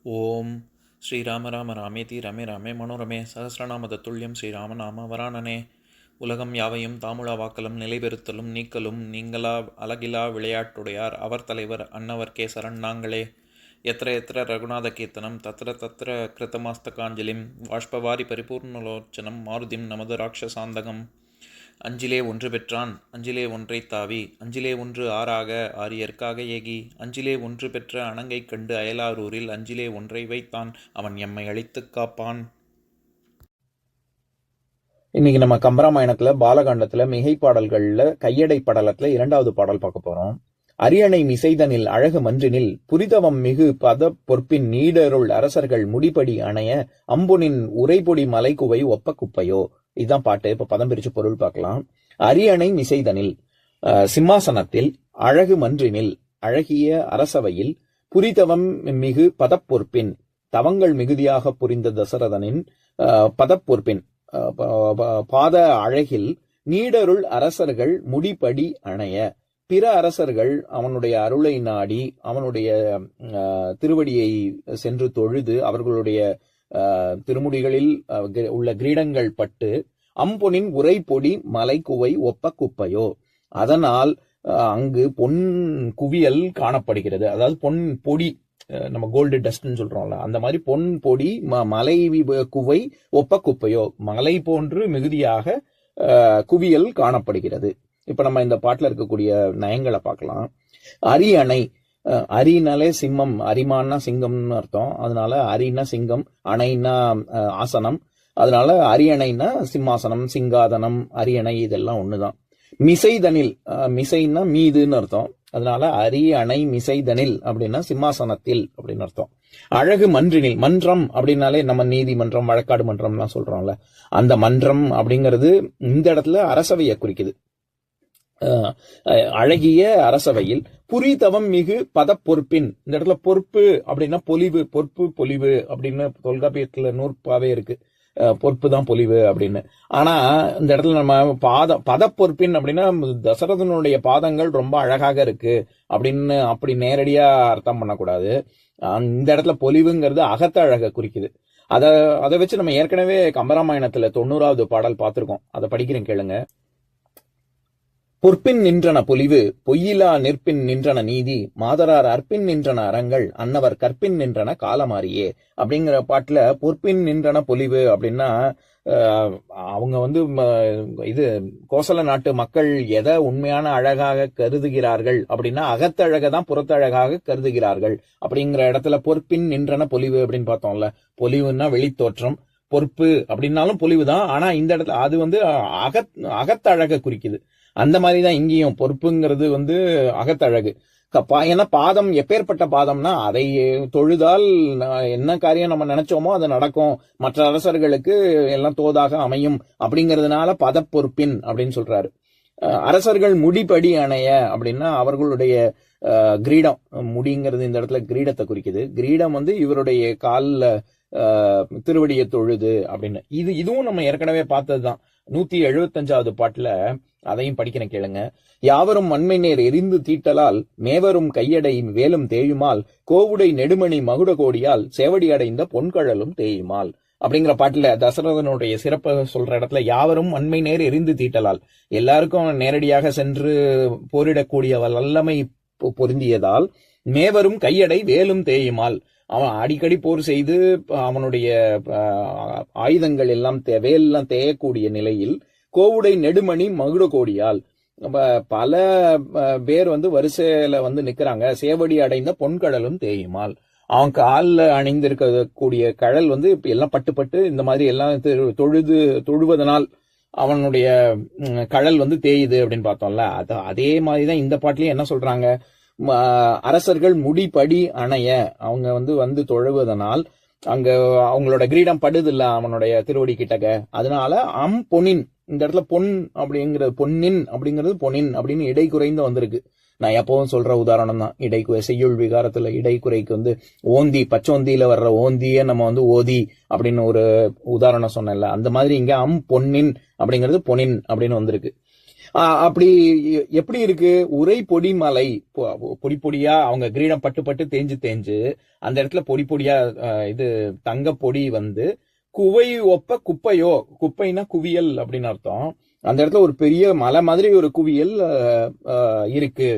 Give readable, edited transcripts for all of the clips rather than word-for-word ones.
ஓம் ஸ்ரீராம ராம ராமேதி ரமே ராமே மனோரமே சகசிரநாம தத்துல்யம் ஸ்ரீராமநாம வராணனே. உலகம் யாவையும் தாமுழா வாக்கலும் நிலைபெறுத்தலும் நீக்கலும் நீங்களா அழகிலா விளையாட்டுடையார் அவர் தலைவர் அன்னவர் கேசரன் நாங்களே. எத்திர எத்திர ரகுநாத கீர்த்தனம் தத்திர தத்திர கிருத்தமாஸ்தகாஞ்சலிம் வாஷ்பவாரி பரிபூர்ணலோச்சனம் மாருதிம் நமது ராட்சசாந்தகம். அஞ்சிலே ஒன்று பெற்றான் அஞ்சிலே ஒன்றை தாவி அஞ்சிலே ஒன்று ஆறாக ஆரியர்க்காக ஏகி அஞ்சிலே ஒன்று பெற்ற அணங்கை கண்டு அயலாரூரில் அஞ்சிலே ஒன்றை வைத்தான் அவன் எம்மை அழித்துக் காப்பான். இன்னைக்கு நம்ம கம்பராமாயணத்துல பாலகாண்டத்துல மிகை பாடல்கள்ல கையடை படலத்துல 2வது பாடல் பார்க்க போறோம். அரியணை மிசைதனில் அழகு மன்றினில் புரிதவம் மிகு பத பொற்பின் நீடருள் அரசர்கள் முடிபடி அணைய அம்புனின் உரைபொடி மலைக்குவை ஒப்ப குப்பையோ. இதுதான் பாட்டு. இப்ப பதம் பிரிச்சு பொருள் பார்க்கலாம். அரியணை மிசைதனில் சிம்மாசனத்தில் அழகு மன்றினில் அழகிய அரசவையில் புரிதவம் மிகு பதப்பொற்பின் தவங்கள் மிகுதியாக புரிந்த தசரதனின் பதப்பொற்பின் பாத அழகில் நீடருள் அரசர்கள் முடிபடி அணைய பிற அரசர்கள் அவனுடைய அருளை நாடி அவனுடைய திருவடியை சென்று தொழுது அவர்களுடைய திருமுடிகளில் உள்ள கிரீடங்கள் பட்டு அம்பொனின் உரை பொடி மலை குவை ஒப்ப குப்பையோ. அதனால் அங்கு பொன் குவியல் காணப்படுகிறது. அதாவது பொன் பொடி, நம்ம கோல்டு டஸ்ட்னு சொல்றோம்ல, அந்த மாதிரி பொன் பொடி மலை குவை ஒப்ப குப்பையோ, மலை போன்று மிகுதியாக குவியல் காணப்படுகிறது. இப்ப நம்ம இந்த பாட்டுல இருக்கக்கூடிய நயங்களை பார்க்கலாம். அரியணை, அரினாலே சிம்மம், அரிமான்னா சிங்கம்னு அர்த்தம். அதனால அரினா சிங்கம், அணைனா ஆசனம். அதனால அரியணைனா சிம்மாசனம், சிங்காதனம், அரியணை இதெல்லாம் ஒண்ணுதான். மிசைதனில், மிசைன்னா மீதுன்னு அர்த்தம். அதனால அரியணை மிசைதனில் அப்படின்னா சிம்மாசனத்தில் அப்படின்னு அர்த்தம். அழகு மன்றினில், மன்றம் அப்படின்னாலே நம்ம நீதிமன்றம் வழக்காடு மன்றம்லாம் சொல்றோம்ல, அந்த மன்றம் அப்படிங்கிறது இந்த இடத்துல அரசவையை குறிக்குது. அழகிய அரசவையில் புரிதவம் மிகு பத பொறுப்பின், இந்த இடத்துல பொறுப்பு அப்படின்னா பொலிவு, பொறுப்பு பொலிவு அப்படின்னு தொல்காப்பியத்துல நூற்பாவே இருக்கு. பொறுப்பு தான் பொலிவு அப்படின்னு. ஆனா இந்த இடத்துல நம்ம பத பொறுப்பின் அப்படின்னா தசரதனுடைய பாதங்கள் ரொம்ப அழகாக இருக்கு அப்படின்னு அப்படி நேரடியா அர்த்தம் பண்ணக்கூடாது. இந்த இடத்துல பொலிவுங்கிறது அகத்த அழக குறிக்குது. அதை வச்சு நம்ம ஏற்கனவே கம்பராமாயணத்துல 90வது பாடல் பார்த்திருக்கோம். அதை படிக்கிறேன் கேளுங்க. பொற்பின் நின்றன பொலிவு பொய்யிலா நிற்பின் நின்றன நீதி மாதரார் அற்பின் நின்றன அறங்கள் அன்னவர் கற்பின் நின்றன காலமாரியே அப்படிங்கிற பாட்டுல பொற்பின் நின்றன பொலிவு அப்படின்னா அவங்க இது கோசல நாட்டு மக்கள் எதை உண்மையான அழகாக கருதுகிறார்கள் அப்படின்னா அகத்தழக தான் புறத்தழகாக கருதுகிறார்கள். அப்படிங்கிற இடத்துல பொற்பின் நின்றன பொலிவு அப்படின்னு பார்த்தோம்ல, பொலிவுன்னா வெளித்தோற்றம், பொறுப்பு அப்படின்னாலும் பொலிவுதான். ஆனா இந்த இடத்துல அது அகத்தழக குறிக்குது. அந்த மாதிரிதான் இங்கேயும் பொறுப்புங்கிறது அகத்தழகு. ஏன்னா பாதம் எப்பேற்பட்ட பாதம்னா அதை தொழுதால் என்ன காரியம் நம்ம நினைச்சோமோ அது நடக்கும், மற்ற அரசர்களுக்கு எல்லாம் தோதாக அமையும் அப்படிங்கிறதுனால பதப்பொறுப்பின் அப்படின்னு சொல்றாரு. அரசர்கள் முடிபடி அணைய அப்படின்னா அவர்களுடைய கிரீடம், முடிங்கிறது இந்த இடத்துல கிரீடத்தை குறிக்குது. கிரீடம் இவருடைய காலில் திருவடியை தொழுது அப்படின்னு. இதுவும் நம்ம ஏற்கனவே பார்த்ததுதான். 175வது பாட்டுல அதையும் படிக்கிறேன் கேளுங்க. யாவரும் மண்மை நேர் எரிந்து தீட்டலால் மேவரும் கையடை வேலும் தேயுமால் கோவுடை நெடுமணி மகுட கோடியால் சேவடி அடைந்த பொன்கழலும் தேயுமால் அப்படிங்கிற பாட்டுல தசரதனுடைய சிறப்பை சொல்ற இடத்துல யாவரும் மண்மை நேர் எரிந்து தீட்டலால், எல்லாருக்கும் நேரடியாக சென்று போரிடக்கூடிய வல்லமை பொருந்தியதால் மேவரும் கையடை வேலும் தேயுமால், அவன் அடிக்கடி போர் செய்து அவனுடைய ஆயுதங்கள் எல்லாம் வேலெல்லாம் தேயக்கூடிய நிலையில் கோவுடை நெடுமணி மகுட கோடியால் பல பேர் வரிசையில நிக்கிறாங்க. சேவடி அடைந்த பொன்கடலும் தேயுமால், அவன் காலில் அணிந்திருக்கக்கூடிய கடல் எல்லாம் பட்டு இந்த மாதிரி எல்லாம் தொழுவதனால் அவனுடைய கடல் தேயுது அப்படின்னு பார்த்தோம்ல. அதே மாதிரிதான் இந்த பாட்டிலையும் என்ன சொல்றாங்க, அரசர்கள் முடிபடி அணைய அவங்க தொழுவதனால் அங்க அவங்களோட கிரீடம் படுது இல்ல அவனுடைய திருவடி கிட்டக்க, அதனால பொன்னின், இந்த இடத்துல பொன் அப்படிங்கிறது பொன்னின் அப்படிங்கிறது பொன்னின் அப்படின்னு இடை குறைந்து வந்திருக்கு. நான் எப்பவும் சொல்ற உதாரணம் தான். செய்யுள் விகாரத்துல இடைக்குறைக்கு ஓந்தி, பச்சோந்தியில வர்ற ஓந்திய நம்ம ஓதி அப்படின்னு ஒரு உதாரணம் சொன்னேன்ல, அந்த மாதிரி இங்க பொன்னின் அப்படிங்கிறது பொனின் அப்படின்னு வந்திருக்கு. அப்படி எப்படி இருக்கு? உரை பொடி மலை, பொடி பொடியா அவங்க கிரீடம் பட்டு பட்டு தேஞ்சு தேஞ்சு அந்த இடத்துல பொடி பொடியா இது தங்க பொடி வந்து குவை ஒப்ப குப்பையோ, குப்பைனா குவியல் அப்படின்னு அர்த்தம். அந்த இடத்துல ஒரு பெரிய மலை மாதிரி ஒரு குவியல் இருக்கு,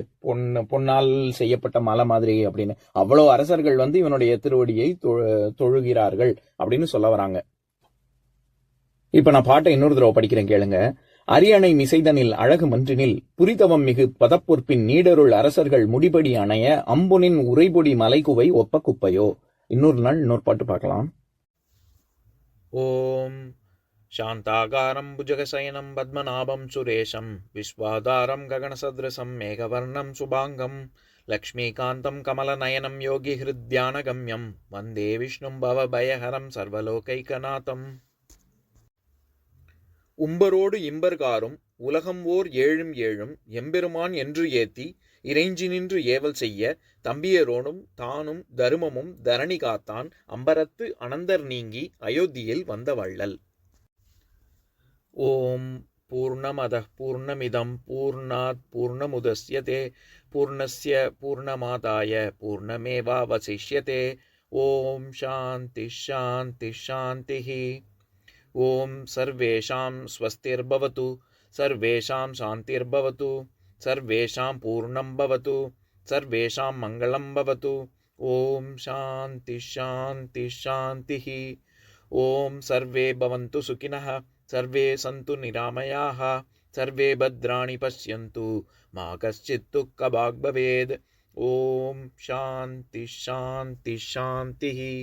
பொன்னால் செய்யப்பட்ட மலை மாதிரி அப்படின்னு. அவ்வளவு அரசர்கள் வந்து இவனுடைய திருவடியை தொழுகிறார்கள் அப்படின்னு சொல்ல வராங்க. இப்ப நான் பாட்டை இன்னொரு தடவை படிக்கிறேன், கேளுங்க. அரியணை மிசைதனில் அழகு மன்றினில் புரிதவம் மிகு பதப்பொற்பின் நீடருள் அரசர்கள் முடிபடி அணைய அம்புனின் உரைபொடி மலைக்குவை ஒப்ப குப்பையோ. இன்னொரு நாள் இன்னொரு பாட்டு பார்க்கலாம். ஓம் சாந்தாகாரம் புஜகசயனம் பத்மநாபம் சுரேஷம் விஸ்வாதாரம் ககனசத்ரசம் மேகவர்ணம் சுபாங்கம் லக்ஷ்மீகாந்தம் கமலநயனம் யோகி ஹிருத்யானகம்யம் வந்தே விஷ்ணும் பவபயஹரம் சர்வலோகைகநாதம். உம்பரோடு இம்பர்காரும் உலகம் ஓர் ஏழும் ஏழும் எம்பெருமான் என்று ஏத்தி இறைஞ்சி நின்று ஏவல் செய்ய தம்பியரோடும் தானும் தருமமும் தரணி காத்தான் அம்பரத்து அனந்தர் நீங்கி அயோத்தியில் வந்த வள்ளல். ஓம் பூர்ணமத பூர்ணமிதம் பூர்ணாத் பூர்ணமுதஸ்யதே பூர்ணஸ்ய பூர்ணமாதாய பூர்ணமேவாவசிஷ்யதே. ஓம் சாந்தி சாந்தி சாந்திஹி. ஓம் சர்வேஷாம் ஸ்வஸ்திர்பவது சர்வேஷாம் சாந்திர்பவது சர்வேஷாம் பூர்ணம் பவது சர்வேஷாம் மங்களம் பவது. ஓம் சாந்தி சாந்தி சாந்திஹி. ஓம் சர்வே பவந்து சுகினஹ சர்வே சந்து நிராமயாஹ சர்வே பத்ராணி பஷ்யந்து மா கஷ்சித் துக்கபாக் பவேத். ஓம் சாந்தி சாந்தி சாந்திஹி.